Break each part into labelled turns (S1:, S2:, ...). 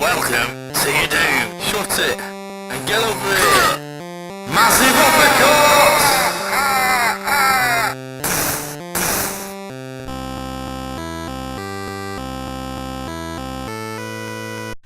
S1: Welcome to your doom. Shut it and get over here. Massive uppercut!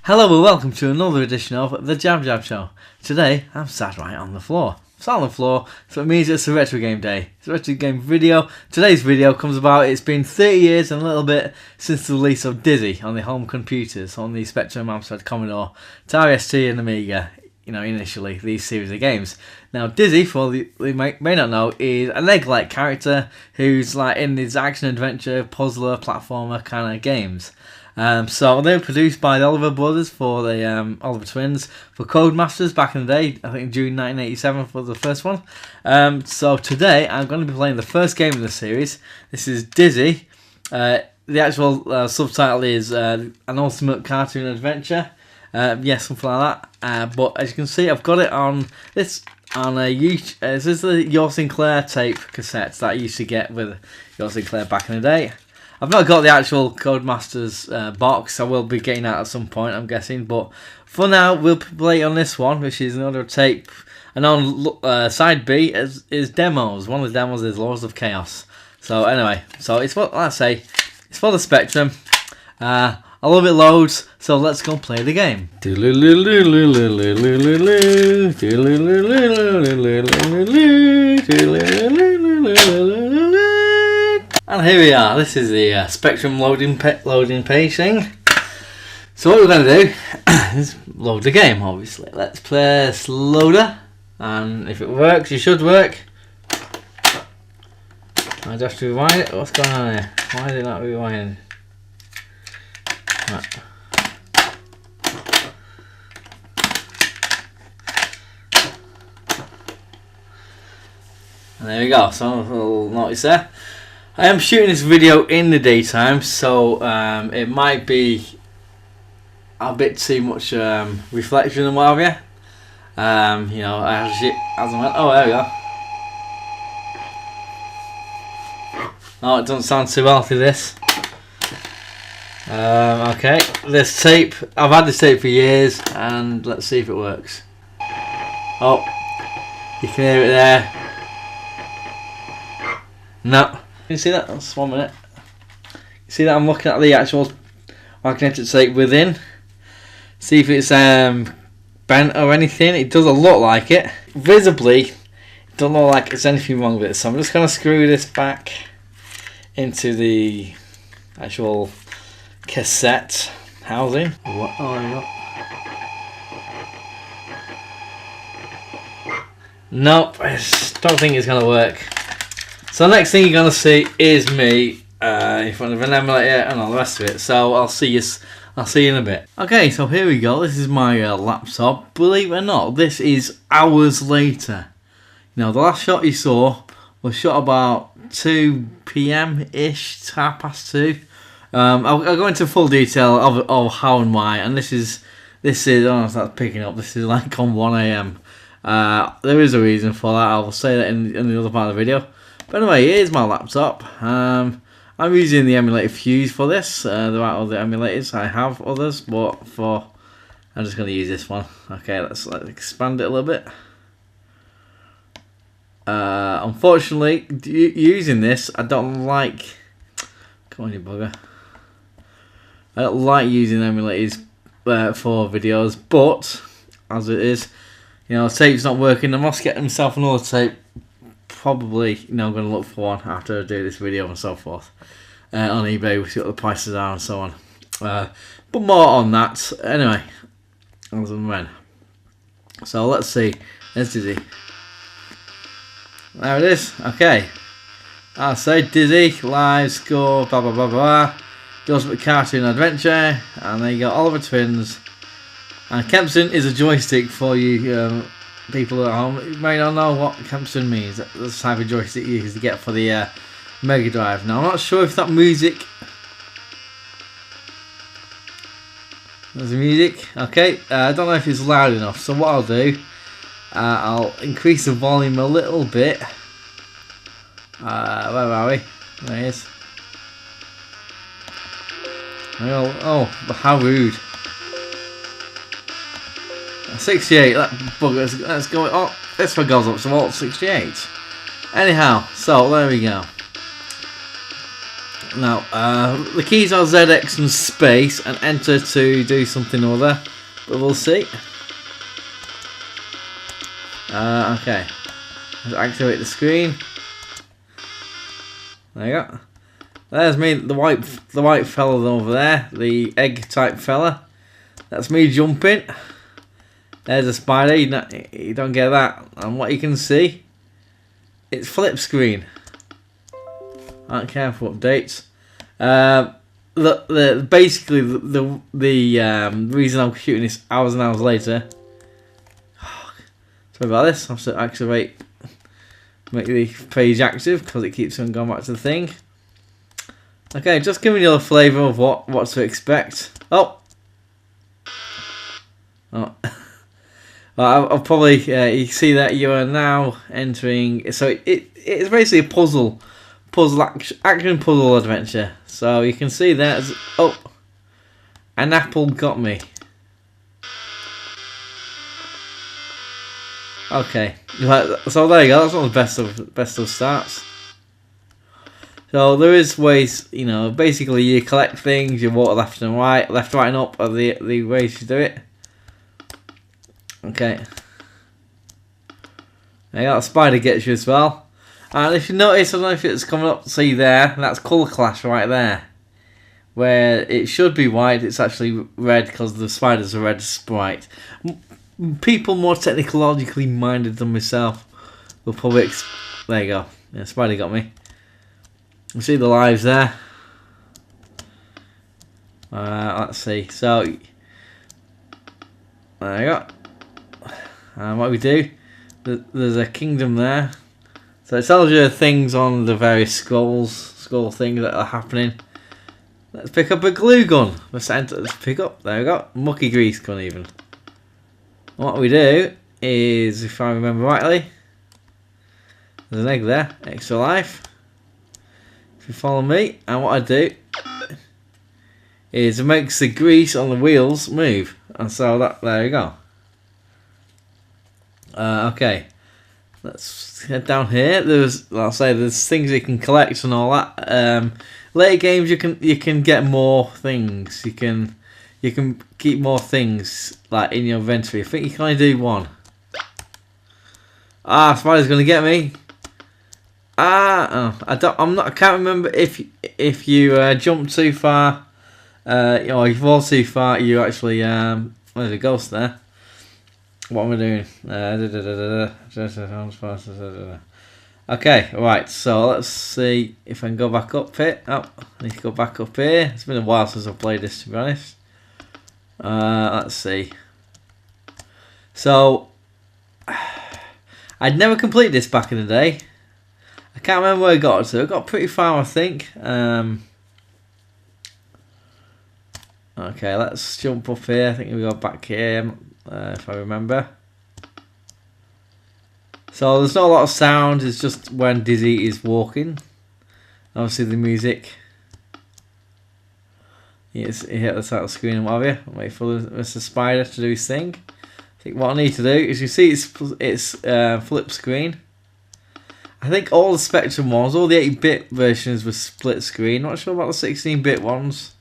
S2: Hello and welcome to another edition of the JabJab Show. Today I'm sat right on the floor. Sat on the floor, so it means it's a retro game day. It's a retro game video. Today's video comes about, it's been 30 years and a little bit since the release of Dizzy on the home computers, on the Spectrum, Amstrad, Commodore, Atari ST and Amiga, initially, these series of games. Now Dizzy, for the may not know, is an egg-like character who's like in these action-adventure, puzzler, platformer kind of games. So they were produced by the Oliver brothers for the Oliver twins for Codemasters back in the day. I think June 1987 for the first one. So today I'm going to be playing the first game of the series. This is Dizzy. The actual subtitle is An Ultimate Cartoon Adventure. Yes, something like that. But as you can see, I've got it on this on a YouTube. This is the Your Sinclair tape cassettes that I used to get with Your Sinclair back in the day. I've not got the actual Codemasters box. I will be getting that at some point, I'm guessing. But for now, we'll play on this one, which is another tape. And on side B is demos. One of the demos is Laws of Chaos. So anyway, so it's what I say. It's for the Spectrum. I love it loads. So let's go play the game. And here we are. This is the Spectrum loading page thing. So what we're going to do is load the game, obviously. Let's press loader, and if it works, it should work. I just rewind it. What's going on here? Why is it not rewinding? Right. And there we go. So a little notice there. I am shooting this video in the daytime, so it might be a bit too much reflection and what have you. As I went. Oh, there we go. Oh, it doesn't sound too well through this. Okay, this tape. I've had this tape for years, and let's see if it works. Oh, you can hear it there. No. Can you see that? That's 1 minute. You see that I'm looking at the actual magnetic tape within. See if it's bent or anything. It doesn't look like it. Visibly, it doesn't look like there's anything wrong with it. So I'm just going to screw this back into the actual cassette housing. What? Oh, there you go. Nope, I don't think it's going to work. So the next thing you're going to see is me in front of an emulator and all the rest of it. So I'll see you in a bit. Okay, so here we go. This is my laptop. Believe it or not, this is hours later. The last shot you saw was shot about 2 PM-ish, 2:30. I'll go into full detail of how and why. And this is oh, that's picking up. This is like on 1 AM. There is a reason for that. I'll say that in the other part of the video. But anyway, here's my laptop. I'm using the emulator Fuse for this. There are other emulators. I have others, but I'm just going to use this one. Okay, let's expand it a little bit. Unfortunately, using this, I don't like. Come on, you bugger. I don't like using emulators for videos, but as it is, the tape's not working. I must get myself another tape. Probably, I'm going to look for one after I do this video and so forth on eBay. We see what the prices are and so on. But more on that anyway, as and when. So let's see. There's Dizzy. There it is. Okay. I'll say Dizzy, live score, blah blah blah blah. Ultimate Cartoon Adventure, and there you go, Oliver twins. And Kempson is a joystick for you. People at home, you may not know what Kempson means. That's the type of joystick you used to get for the Mega Drive. Now, I'm not sure if that music. There's the music. Okay, I don't know if it's loud enough. So what I'll do, I'll increase the volume a little bit. Where are we? There he is. Oh, how rude. 68, that bugger's, let's go, oh, this one goes up to Alt 68. Anyhow, so there we go. Now, the keys are ZX and space and enter to do something or other, but we'll see. Okay, let's activate the screen. There you go. There's me, the white fella over there, the egg type fella. That's me jumping. There's a spider. You don't get that. And what you can see, it's flip screen. I don't care for updates. Basically the reason I'm shooting this hours and hours later. Sorry about this. I have to activate, make the page active because it keeps on going back to the thing. Okay, just giving you a flavour of what to expect. Oh. I'll probably you see that you are now entering. So it's basically a puzzle action puzzle adventure. So you can see that. Oh, an apple got me. Okay, so there you go. That's not the best of starts. So there is ways, you know. Basically, you collect things. You walk left and right, and up are the ways to do it. Okay. There you go. The spider gets you as well. And if you notice, I don't know if it's coming up. See there, that's colour clash right there. Where it should be white, it's actually red because the spider's a red sprite. People more technologically minded than myself will probably. There you go. Yeah, spider got me. You see the lives there. Let's see. So there you go. And what we do, there's a kingdom there. So it tells you things on the various skull things that are happening. Let's pick up a glue gun. Let's pick up. There we go. Mucky grease gun even. What we do is, if I remember rightly, there's an egg there, extra life. If you follow me, and what I do is it makes the grease on the wheels move, and so there you go. Okay, let's head down here. There's things you can collect and all that. Later games you can get more things. You can keep more things like in your inventory. I think you can only do one. Spider's gonna get me. I can't remember if you jump too far. Or you fall too far. You actually there's a ghost there. What am I doing? Okay, right, so let's see if I can go back up here. Oh, I need to go back up here. It's been a while since I've played this, to be honest. Let's see. So, I'd never completed this back in the day. I can't remember where I got to. I got pretty far, I think. Okay, let's jump up here. I think we go back here. If I remember. So there's not a lot of sound, it's just when Dizzy is walking. Obviously the music. Yes, you hit the title screen and what have you. Wait for Mr. Spider to do his thing. I think what I need to do is, you see it's flip screen. I think all the Spectrum ones, all the 8-bit versions were split screen. Not sure about the 16-bit ones.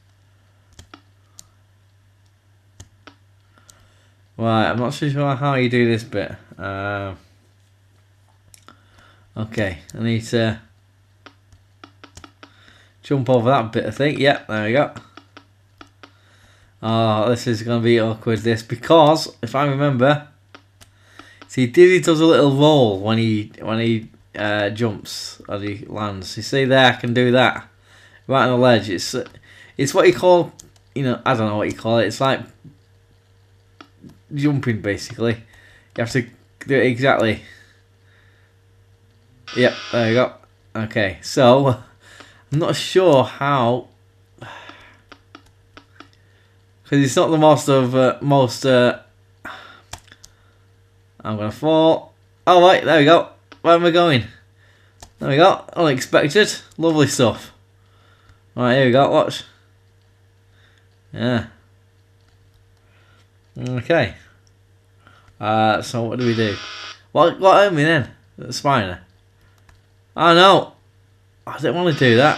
S2: Right, I'm not sure how you do this bit. Okay, I need to jump over that bit, I think. Yep, there we go. Oh, this is going to be awkward, this, because, if I remember, see, Dizzy does a little roll when he jumps or he lands. You see there, I can do that. Right on the ledge. It's what you call, I don't know what you call it. It's like jumping, basically. You have to do it exactly. Yep, there you go. Okay, so I'm not sure how, because it's not the most I'm gonna fall. Oh right, there we go. Where am I going? There we go. Unexpected, lovely stuff. Right, here we go. Watch. Yeah. Okay. So what do we do? What hurt me then? The spider. Oh no! I didn't want to do that.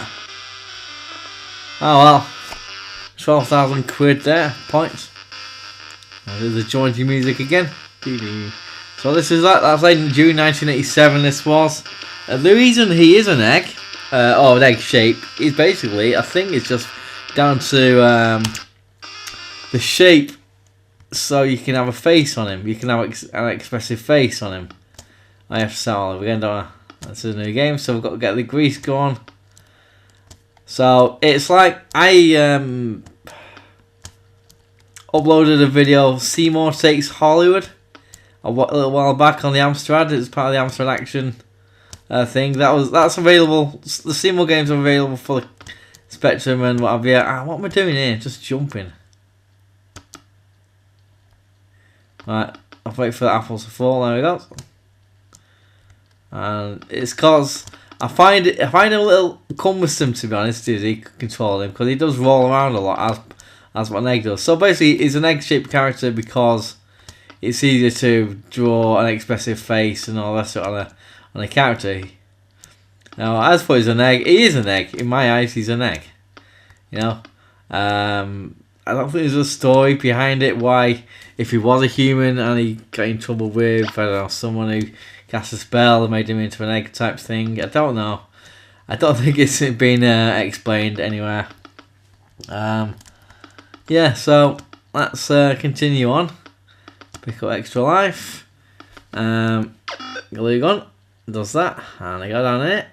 S2: Oh well. 12,000 quid there. Points. There's the jaunty music again. So this is that's like in June 1987 this was. The reason he is an egg, or an egg shape, is basically, I think it's just down to the shape, so you can have a face on him. You can have an expressive face on him. I have to start all over again, don't I? That's a new game, so we've got to get the grease going. So it's like I uploaded a video, Seymour Takes Hollywood, a little while back on the Amstrad. It's part of the Amstrad Action thing. That's available. The Seymour games are available for the Spectrum and what have you. What am I doing here? Just jumping. Right, I'll wait for the apples to fall. There we go. And it's cause I find him a little cumbersome, to be honest, Dizzy, control him, because he does roll around a lot as what an egg does. So basically, he's an egg-shaped character because it's easier to draw an expressive face and all that sort on a character. Now, as for he's an egg, he is an egg. In my eyes, he's an egg. You know, I don't think there's a story behind it. Why, if he was a human and he got in trouble with, I don't know, someone who cast a spell and made him into an egg type thing. I don't know. I don't think it's been explained anywhere. Yeah, so let's continue on. Pick up extra life. Glue gun does that, and I go down it.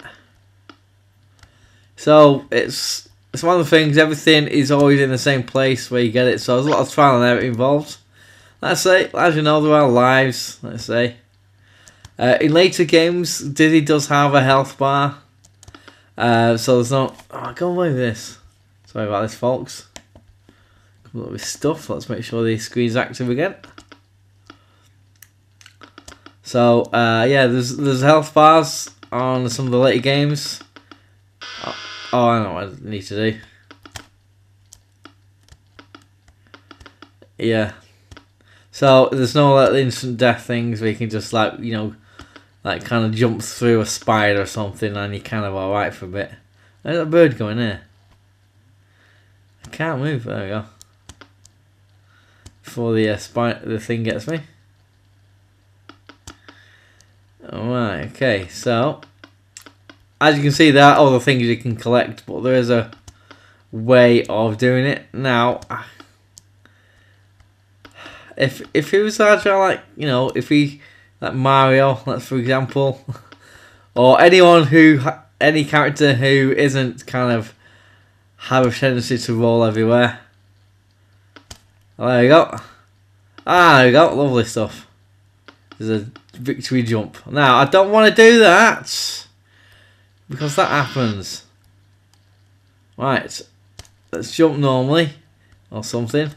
S2: So it's one of the things. Everything is always in the same place where you get it. So there's a lot of trial and error involved. Let's say, as you know, there are lives. Let's say. In later games, Dizzy does have a health bar, so there's no. Oh, go away with this. Sorry about this, folks. Come up with stuff. Let's make sure the screen's active again. So yeah, there's health bars on some of the later games. Oh, I know what I need to do. Yeah. So there's no like instant death things where you can just like like kind of jump through a spider or something and you're kind of alright for a bit. There's a bird going there. I can't move. There we go. Before the thing gets me. Alright, okay, so as you can see, there are other things you can collect, but there is a way of doing it. Now, if it was actually like, if he, like Mario, that's for example, or any character who isn't kind of have a tendency to roll everywhere. Oh, there you go. There you go, lovely stuff. There's a victory jump. Now, I don't want to do that, because that happens. Right, let's jump normally, or something.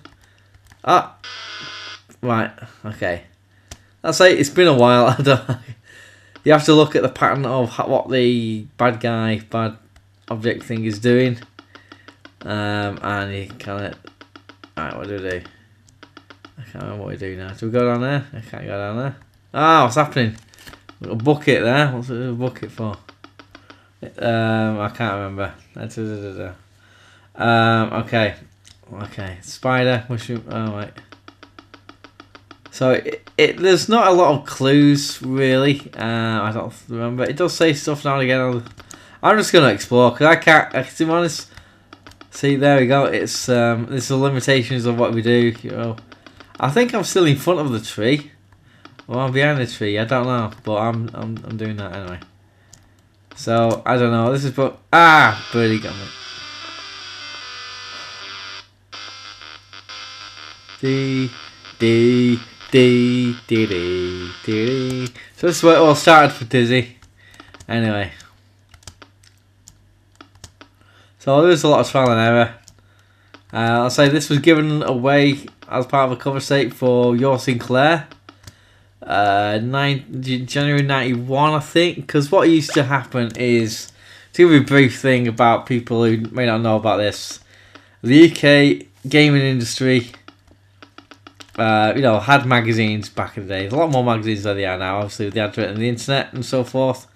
S2: Right, okay. That's it, it's been a while. You have to look at the pattern of what the bad object thing is doing. And you kind of... Alright, what do we do? I can't remember what we do now. Do we go down there? I can't go down there. What's happening? We've got a bucket there. What's a bucket for? I can't remember. Okay. Okay. Spider, mushroom. Oh, right. So there's not a lot of clues really. I don't remember. It does say stuff now and again. I'm just gonna explore because I can't. To be honest, see, there we go. It's there's the limitations of what we do. I think I'm still in front of the tree. Or I'm behind the tree. I don't know, but I'm doing that anyway. So I don't know. This is but birdie got me. So this is where it all started for Dizzy. Anyway. So there's a lot of trial and error. I'll say this was given away as part of a cover state for Your Sinclair. January 91, I think. Because what used to happen is, to give you a brief thing about people who may not know about this, the UK gaming industry had magazines back in the day. There's a lot more magazines than there are now, obviously, with the advent of the internet and so forth.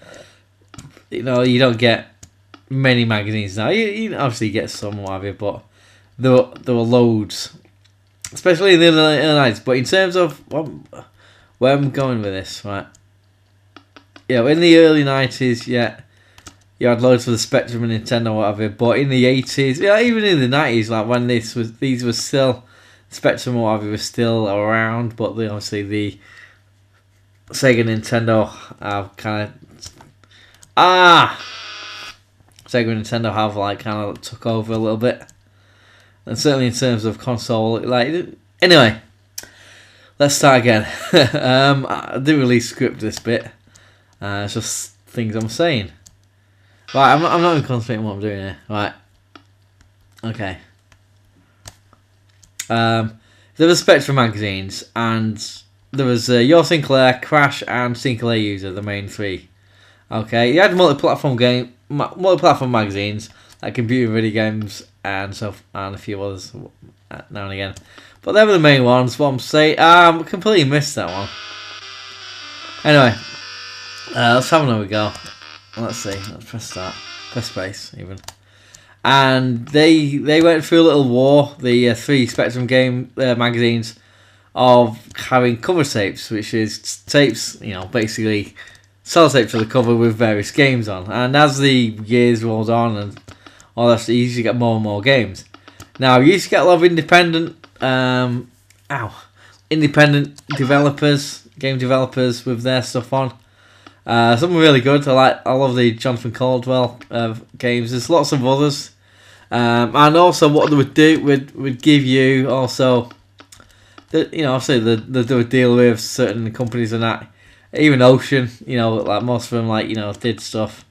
S2: You don't get many magazines now. You obviously get some, what have you, but there were loads, especially in the early 90s. But in terms of where I'm going with this, right? In the early 90s, you had loads for the Spectrum and Nintendo, whatever. But in the 80s, even in the 90s, like when these were still Spectrum or whatever was still around, but obviously the Sega, Nintendo Sega and Nintendo have like kind of took over a little bit, and certainly in terms of console, anyway, let's start again. I didn't really script this bit. It's just things I'm saying. Right, I'm not even concentrating on what I'm doing here. Right. Okay. There was Spectrum magazines, and there was Your Sinclair, Crash, and Sinclair User, the main three. Okay, you had multi-platform magazines like computer video games and a few others now and again. But they were the main ones. What I'm saying, I completely missed that one. Anyway, let's have another go. Let's see. Let's press start. Press space even. And they went through a little war, the three Spectrum game magazines, of having cover tapes, which is tapes, basically sellotape to the cover with various games on. And as the years rolled on and all that, you used to get more and more games. Now, you used to get a lot of independent developers, game developers with their stuff on. Some were really good. I love the Jonathan Caldwell games. There's lots of others. And also what they would do would give you also, obviously they would deal with certain companies and that, even Ocean, like most of them did stuff,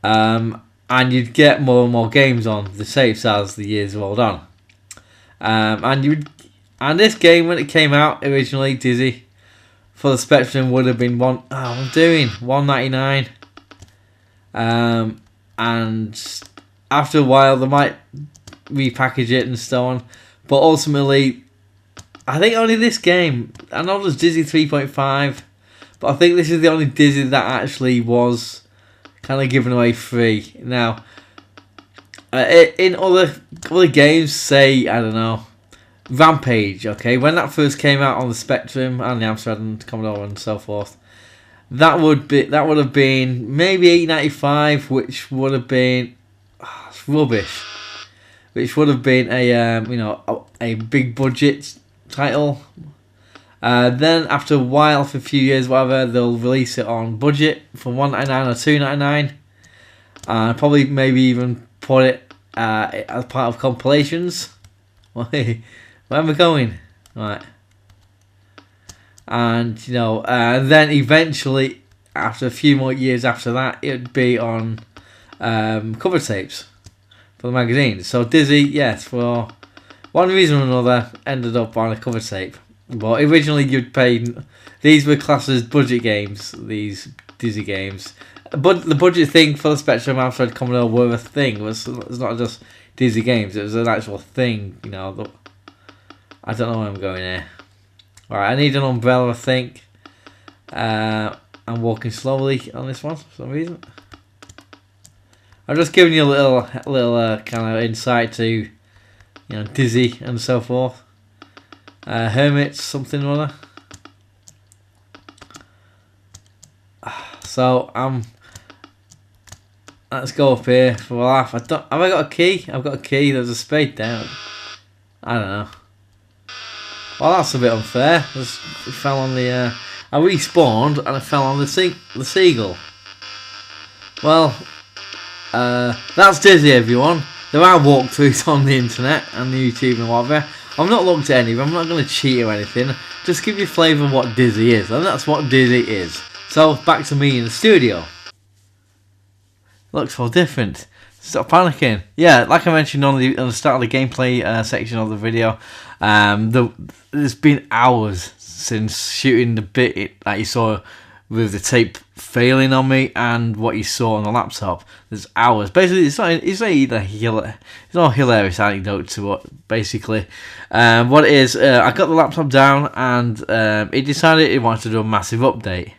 S2: and you'd get more and more games on the tapes as the years rolled on, and this game when it came out originally, Dizzy, for the Spectrum would have been $1.99, and after a while they might repackage it and so on, but ultimately I think only this game, I know there's Dizzy 3.5, but I think this is the only Dizzy that actually was kind of given away free. Now, in other games, say, I don't know, Rampage, okay, when that first came out on the Spectrum and the Amstrad and Commodore and so forth, that would have been maybe $8.95, which would have been rubbish, which would have been a big budget title. Then after a while, for a few years, whatever, they'll release it on budget for $1.99 or $2.99, and probably maybe even put it as part of compilations. Where am I going? Right. And then eventually, after a few more years after that, it'd be on cover tapes for the magazines. So Dizzy, yes, for one reason or another, ended up on a cover tape. But originally you'd pay, these were classed as budget games, these Dizzy games. But the budget thing for the Spectrum, Amstrad, Commodore were a thing. It's not just Dizzy games, it was an actual thing, I don't know where I'm going here. Alright, I need an umbrella, I think. I'm walking slowly on this one for some reason. I'm just giving you a little kind of insight to, Dizzy and so forth. Hermits, something or other. So let's go up here for a laugh. Have I got a key? I've got a key. There's a spade down. I don't know. Well, that's a bit unfair. It fell on the. I respawned and it fell on the seagull. Well, that's Dizzy, everyone. There are walkthroughs on the internet and the YouTube and whatever. I've not looked at any of them. I'm not going to cheat or anything. Just give you a flavour of what Dizzy is, and that's what Dizzy is. So back to me in the studio. Looks all different. Stop panicking. Yeah, like I mentioned on the start of the gameplay section of the video, there's been hours since shooting the bit that you saw with the tape failing on me and what you saw on the laptop. There's hours. Basically, it's not a hilarious anecdote to what basically what it is. I got the laptop down and it decided it wanted to do a massive update.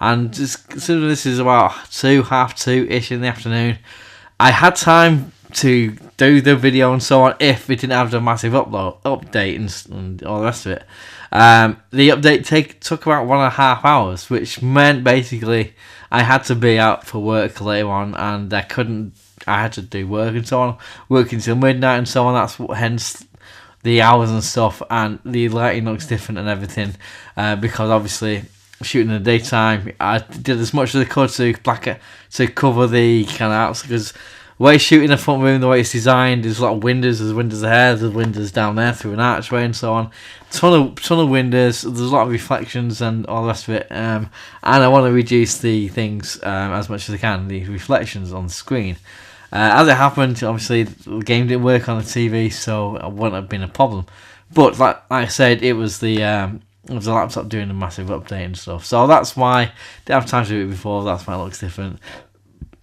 S2: And just considering this is about half two ish in the afternoon, I had time to do the video and so on if it didn't have the massive update and all the rest of it. The update took about 1.5 hours, which meant basically I had to be out for work later on, and I had to do work and so on, working till midnight and so on. Hence the hours and stuff, and the lighting looks different and everything, because obviously shooting in the daytime, I did as much as I could to cover the kind of outside, because the way shooting the front room, the way it's designed, there's a lot of windows. There's windows ahead, there's windows down there through an archway and so on. Ton of windows. There's a lot of reflections and all the rest of it. And I want to reduce the things as much as I can, the reflections on the screen. As it happened, obviously the game didn't work on the TV, so it wouldn't have been a problem. But like I said, it was the laptop doing a massive update and stuff. So that's why I didn't have time to do it before. That's why it looks different.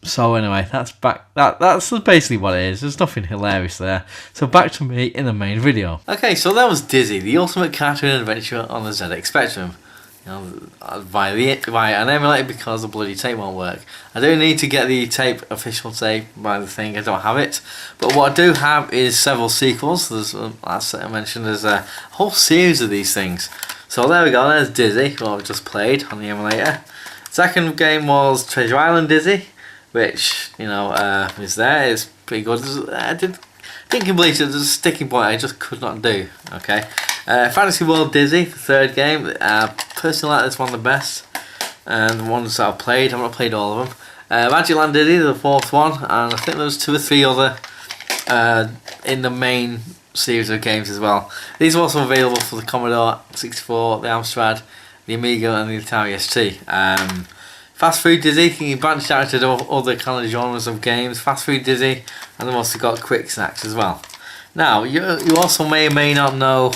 S2: So anyway, that's basically what it is. There's nothing hilarious there. So back to me in the main video. Okay, so that was Dizzy, the ultimate cartoon adventure on the ZX Spectrum. You know, via an emulator, because the bloody tape won't work. I do need to get the official tape by the thing. I don't have it, but what I do have is several sequels. There's, as I mentioned, there's a whole series of these things. So there we go. There's Dizzy, what I've just played on the emulator. Second game was Treasure Island Dizzy, which, you know, is there. It's pretty good. I didn't complete it. There's a sticking point I just could not do. Okay. Fantasy World Dizzy, the third game. Personally, like this one the best. And the ones that I've played, I've not played all of them. Magic Land Dizzy, the fourth one. And I think there's 2 or 3 other in the main series of games as well. These are also available for the Commodore 64, the Amstrad, the Amiga, and the Atari ST. Fast Food Dizzy, he branched out into other kind of genres of games. Fast Food Dizzy, and they've also got quick snacks as well. Now, you also may or may not know,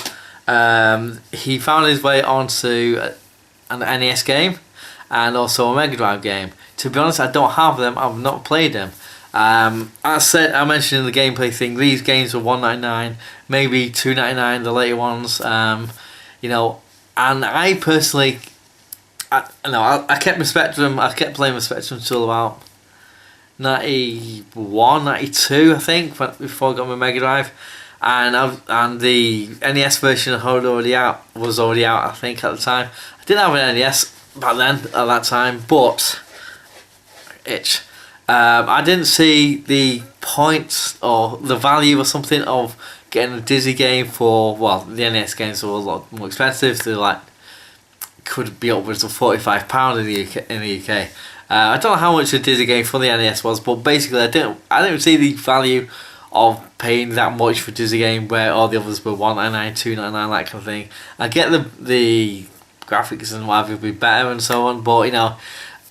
S2: he found his way onto an NES game and also a Mega Drive game. To be honest, I don't have them. I've not played them. I mentioned in the gameplay thing, these games were $1.99, maybe $2.99, the later ones. You know, and I personally, I kept my Spectrum. I kept playing my Spectrum until about 91, 92, I think, before I got my Mega Drive, and the NES version was already out, I think, at the time. I didn't have an NES back then at that time, but I didn't see the point or the value or something of getting a Dizzy game for, well, the NES games were a lot more expensive. They're could be upwards of £45 in the UK. I don't know how much a Dizzy game for the NES was, but basically I didn't see the value of paying that much for a Dizzy game where all the others were $1.99, $2.99, that kind of thing. I get the graphics and whatever would be better and so on, but you know,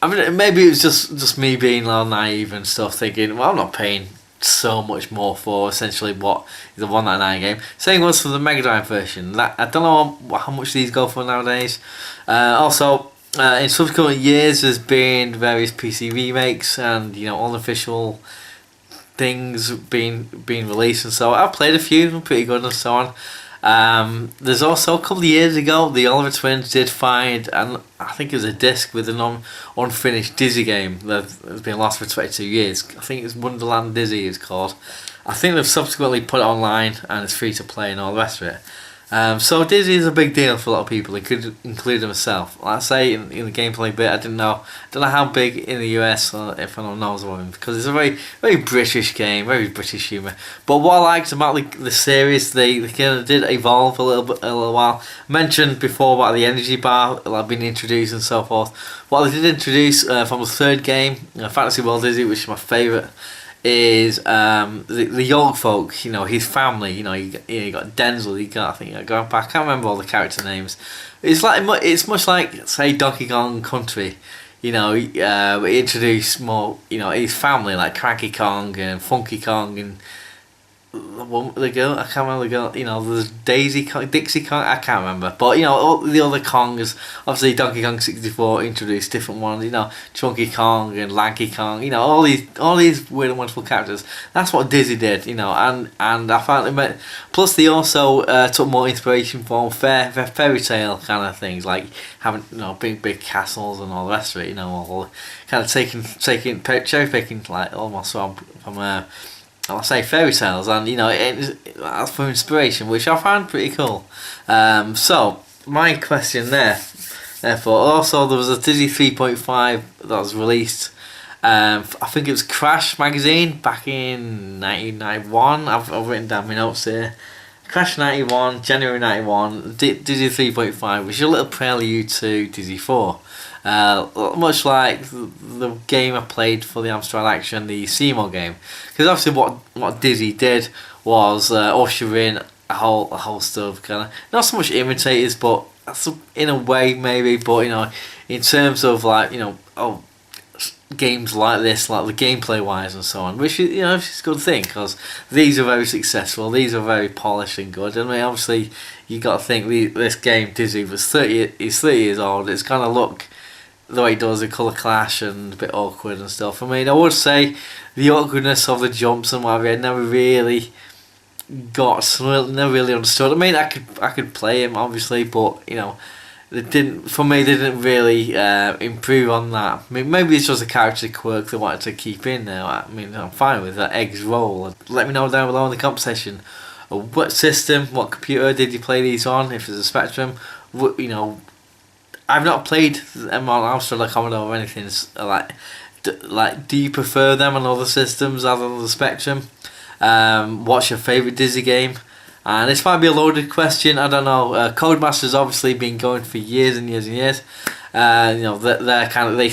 S2: I mean, maybe it was just me being all naive and stuff, thinking, well, I'm not paying so much more for essentially what is a $1.99 game. Same was for the Mega Drive version. I don't know how much these go for nowadays. Also, in subsequent years, there's been various PC remakes and, you know, unofficial things being released, and so I've played a few. They're pretty good and so on. There's also a couple of years ago, the Oliver twins did find, and I think it was a disc with an unfinished Dizzy game that has been lost for 22 years. I think it's Wonderland Dizzy it's called. I think they've subsequently put it online and it's free to play and all the rest of it. So Dizzy is a big deal for a lot of people, including myself. Like I say in the gameplay bit, I don't know how big in the US, or if anyone knows about it, because it's a very, very British game, very British humour. But what I liked about the series, they kind of did evolve a little while. I mentioned before about the energy bar, like being introduced and so forth. What they did introduce from the third game, Fantasy World Dizzy, which is my favourite, is the young folk, you know, his family, you know, you got Denzel, I think you got Grandpa, I can't remember all the character names. It's much like, say, Donkey Kong Country, you know. We introduce more, you know, his family, like Cranky Kong and Funky Kong, and the girl, I can't remember the girl, you know, there's Daisy Kong, Dixie Kong, I can't remember, but you know, all the other Kongs, obviously Donkey Kong 64 introduced different ones, you know, Chunky Kong and Lanky Kong, you know, all these weird and wonderful characters. That's what Dizzy did, you know, and I found it meant, plus they also took more inspiration from fairy tale kind of things, like having, you know, big castles and all the rest of it, you know, all kind of taking cherry picking, like almost from I'll say fairy tales, and you know, that's for inspiration, which I found pretty cool. So my question therefore, also there was a Dizzy 3.5 that was released. I think it was Crash magazine back in 1991. I've written down my notes here. Crash 91, January 91, Dizzy 3.5, which is a little prelude to Dizzy 4. Much like the game I played for the Amstrad Action, the Seymour game, because obviously what Dizzy did was usher in a whole host of kind of, not so much imitators, but in a way maybe, but you know, in terms of like, you know, games like this, like the gameplay wise and so on, which is, you know, it's a good thing, because these are very successful, these are very polished and good. I mean, obviously you got to think this game, Dizzy, was 30 years old. It's kind of look the way it does, the colour clash and a bit awkward and stuff. I mean, I would say the awkwardness of the jumps and whatever, I never really never really understood. I mean, I could play him obviously, but you know, they didn't really improve on that. I mean, maybe it's just a character quirk they wanted to keep in there. I mean, I'm fine with that. Eggs roll. Let me know down below in the comment section. What system, what computer did you play these on? If it's a Spectrum, you know, I've not played them on Amstrad or Commodore or anything. Like, do you prefer them on other systems other than the Spectrum? What's your favourite Dizzy game? And this might be a loaded question, I don't know. Codemasters obviously been going for years and years and years. You know, the company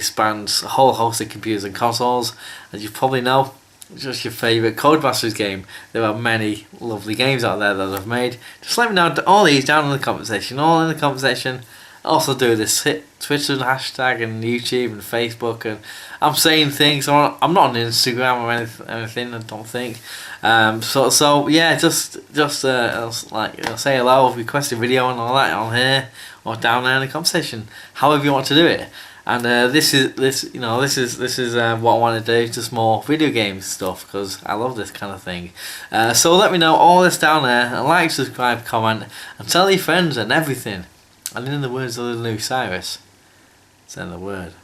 S2: spans a whole host of computers and consoles, as you probably know. Just your favourite Codemasters game. There are many lovely games out there that I've made. Just let me know all these down in the comment section. All in the comment section. Also do this, hit Twitter hashtag and YouTube and Facebook, and I'm saying things. I'm not on Instagram or anything. I don't think. So yeah, just like say hello, request a video and all that on here or down there in the comment section. However you want to do it. And this is what I want to do, just more video game stuff, because I love this kind of thing. So let me know all this down there, and like, subscribe, comment, and tell your friends and everything. And in the words of the new Cyrus, send the word.